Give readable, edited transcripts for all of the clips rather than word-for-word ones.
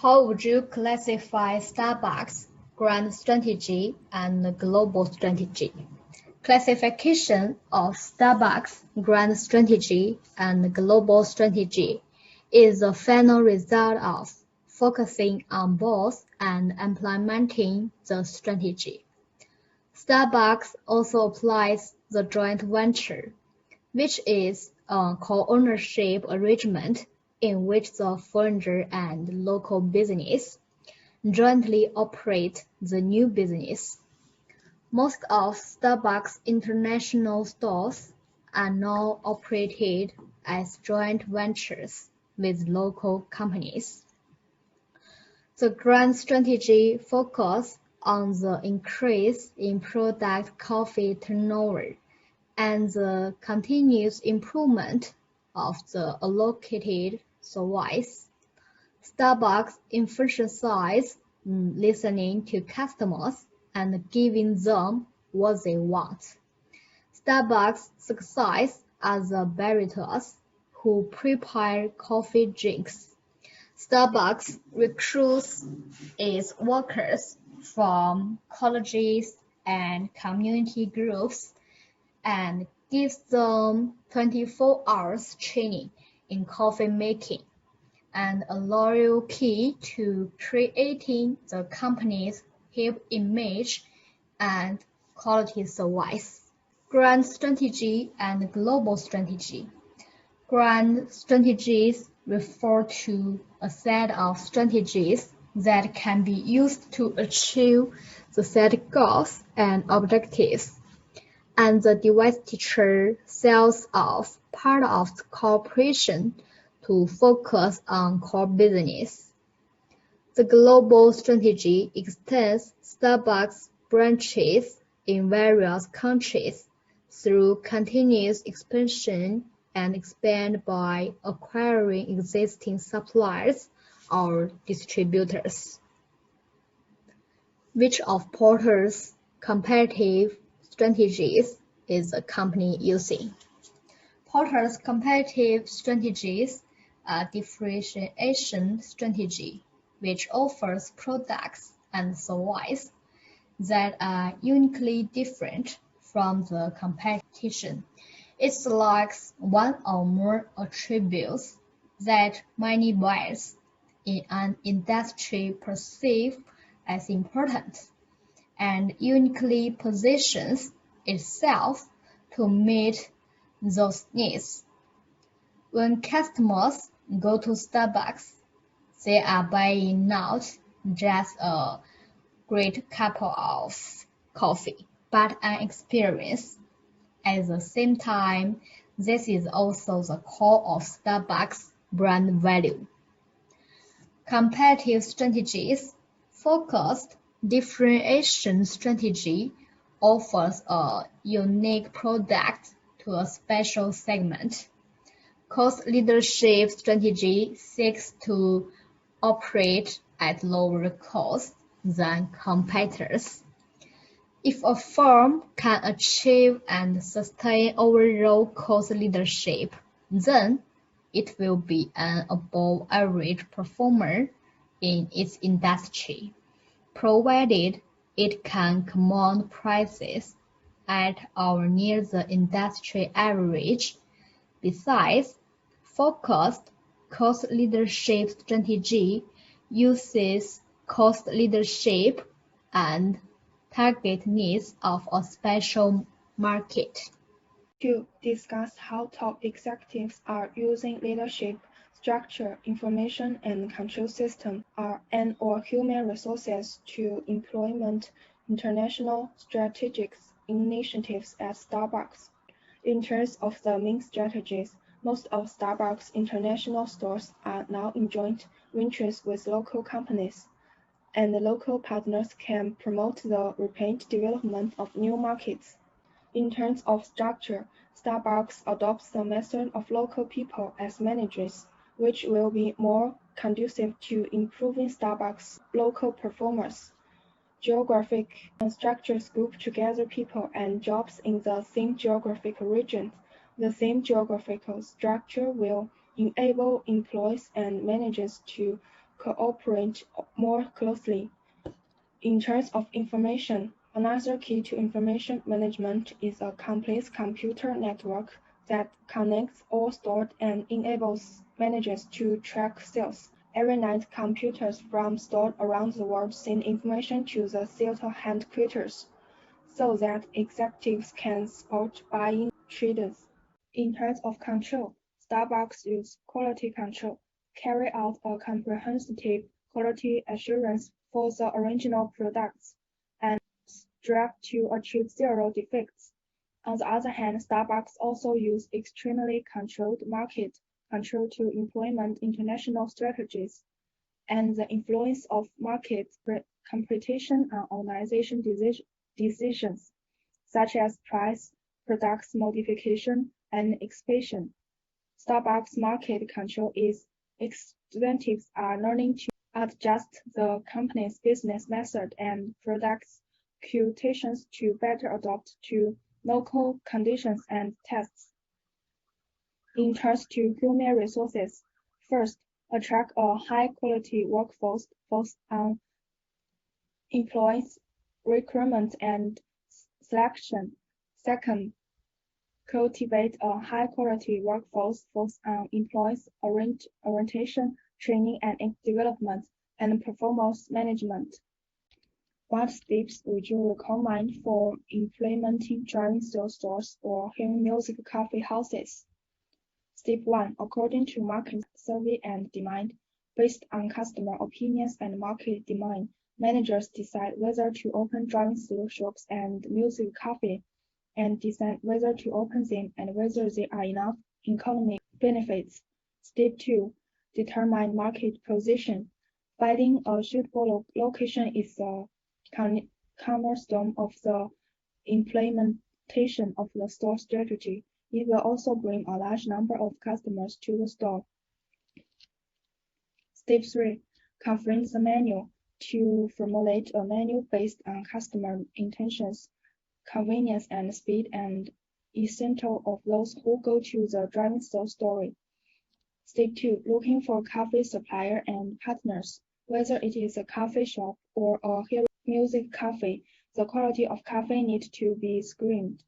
How would you classify Starbucks' grand strategy and global strategy? Classification of Starbucks' grand strategy and global strategy is the final result of focusing on both and implementing the strategy. Starbucks also applies the joint venture, which is a co-ownership arrangement in which the founder and local business jointly operate the new business. Most of Starbucks international stores are now operated as joint ventures with local companies. The grand strategy focuses on the increase in product coffee turnover and the continuous improvement of the allocated service. Starbucks emphasizes listening to customers and giving them what they want. Starbucks' success as the baristas who prepare coffee drinks. Starbucks recruits its workers from colleges and community groups and gives them 24 hours training in coffee making and a loyal key to creating the company's hip image and quality service. Grand strategy and global strategy. Grand strategies refer to a set of strategies that can be used to achieve the set goals and objectives, and the divestiture sells off part of the corporation to focus on core business. The global strategy extends Starbucks branches in various countries through continuous expansion and expand by acquiring existing suppliers or distributors. Which of Porter's competitive strategies is the company using? Porter's competitive strategies are differentiation strategy, which offers products and services that are uniquely different from the competition. It selects one or more attributes that many buyers in an industry perceive as important, and uniquely positions itself to meet those needs. When customers go to Starbucks, they are buying not just a great cup of coffee, but an experience. At the same time, this is also the core of Starbucks' brand value. Competitive strategies. Focused differentiation strategy offers a unique product to a special segment. Cost leadership strategy seeks to operate at lower cost than competitors. If a firm can achieve and sustain overall cost leadership, then it will be an above-average performer in its industry, provided it can command prices at or near the industry average. Besides, focused cost leadership strategy uses cost leadership and target needs of a special market. To discuss how top executives are using leadership, structure, information and control system and/or human resources to implement international strategic initiatives at Starbucks. In terms of the main strategies, most of Starbucks international stores are now in joint ventures with local companies, and the local partners can promote the rapid development of new markets. In terms of structure, Starbucks adopts the method of local people as managers, which will be more conducive to improving Starbucks' local performance. Geographic structures group together people and jobs in the same geographic region. The same geographical structure will enable employees and managers to cooperate more closely. In terms of information, another key to information management is a complete computer network that connects all stores and enables managers to track sales. Every night, computers from stores around the world send information to the sales headquarters so that executives can spot buying trends. In terms of control, Starbucks uses quality control, carry out a comprehensive quality assurance for the original products, and strive to achieve zero defects. On the other hand, Starbucks also uses extremely controlled market control to implement international strategies, and the influence of market competition on organization decisions, such as price, product modification, and expansion. Starbucks market control is executives are learning to adjust the company's business method and product quotations to better adapt to local conditions and tasks. In terms to human resources, first, attract a high-quality workforce focused on employees recruitment and selection. Second, cultivate a high-quality workforce focused on employees orientation, training and development, and performance management. What steps would you recommend for implementing driving sales stores or hearing music coffee houses? Step 1. According to market survey and demand, based on customer opinions and market demand, managers decide whether to open driving sales shops and music cafe, and decide whether to open them and whether there are enough economic benefits. Step 2. Determine market position. Finding a suitable location is the cornerstone of the implementation of the store strategy. It will also bring a large number of customers to the store. Step 3. Confirm the menu. To formulate a menu based on customer intentions, convenience and speed and essential of those who go to the driving sales store. Step 2. Looking for coffee supplier and partners. Whether it is a coffee shop or a hearing music cafe, the quality of coffee needs to be screened.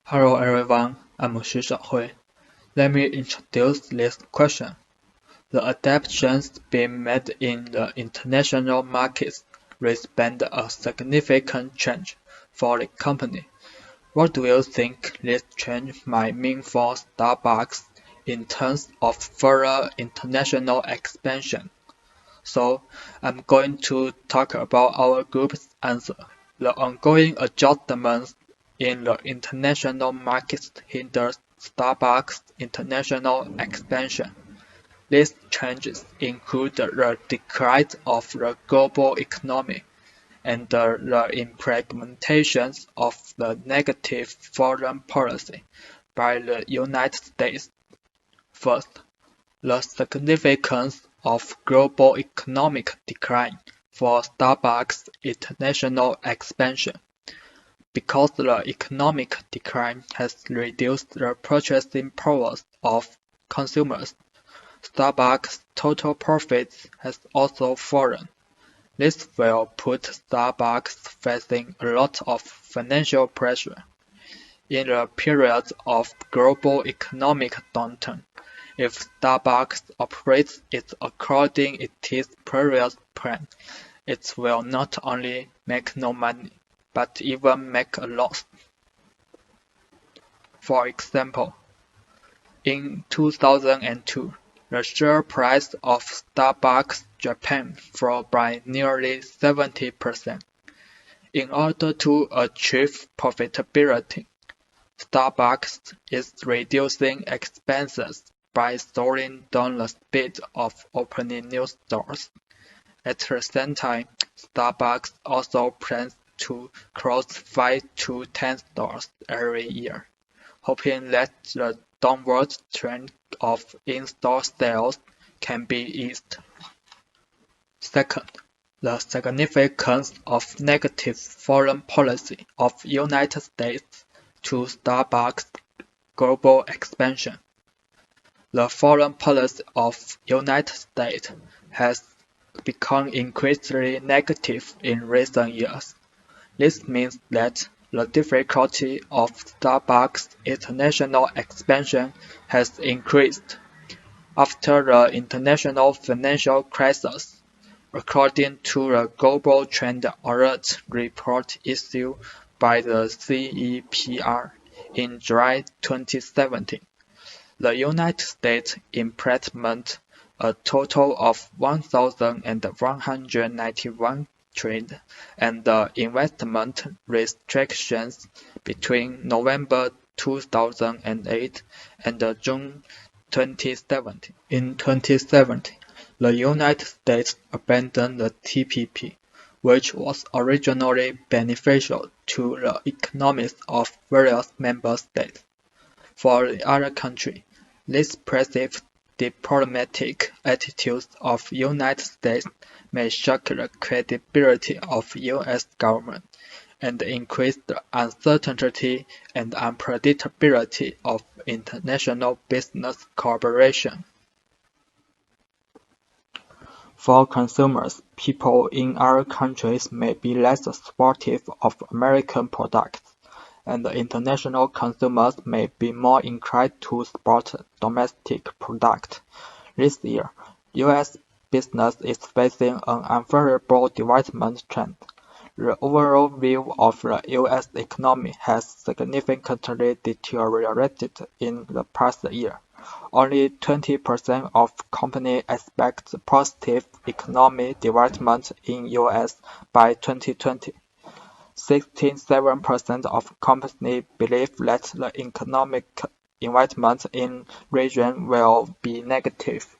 Hello everyone, I'm Xu Xiaohui. Let me introduce this question. The adaptations being made in the international markets represent a significant change for the company. What do you think this change might mean for Starbucks in terms of further international expansion? So, I'm going to talk about our group's answer. The ongoing adjustments in the international markets hinder Starbucks' international expansion. These changes include the decline of the global economy and the implementation of the negative foreign policy by the United States. First, the significance of global economic decline for Starbucks' international expansion. Because the economic decline has reduced the purchasing power of consumers, Starbucks' total profits has also fallen. This will put Starbucks facing a lot of financial pressure. In the period of global economic downturn, if Starbucks operates it according to its previous plan, it will not only make no money, but even make a loss. For example, in 2002, the share price of Starbucks Japan fell by nearly 70%. In order to achieve profitability, Starbucks is reducing expenses by slowing down the speed of opening new stores. At the same time, Starbucks also plans to close 5 to 10 stores every year, hoping that the downward trend of in-store sales can be eased. Second, the significance of negative foreign policy of United States to Starbucks' global expansion. The foreign policy of United States has become increasingly negative in recent years. This means that the difficulty of Starbucks' international expansion has increased. After the international financial crisis, according to the Global Trend Alert report issued by the CEPR in July 2017, the United States implemented a total of 1,191 trade and investment restrictions between November 2008 and June 2017. In 2017, the United States abandoned the TPP, which was originally beneficial to the economies of various member states. For the other countries, these passive diplomatic attitudes of the United States may shake the credibility of the U.S. government and increase the uncertainty and unpredictability of international business cooperation. For consumers, people in other countries may be less supportive of American products, and international consumers may be more inclined to support domestic products. This year, U.S. business is facing an unfavorable development trend. The overall view of the U.S. economy has significantly deteriorated in the past year. Only 20% of companies expect positive economic development in U.S. by 2020. 67% of companies believe that the economic environment in region will be negative.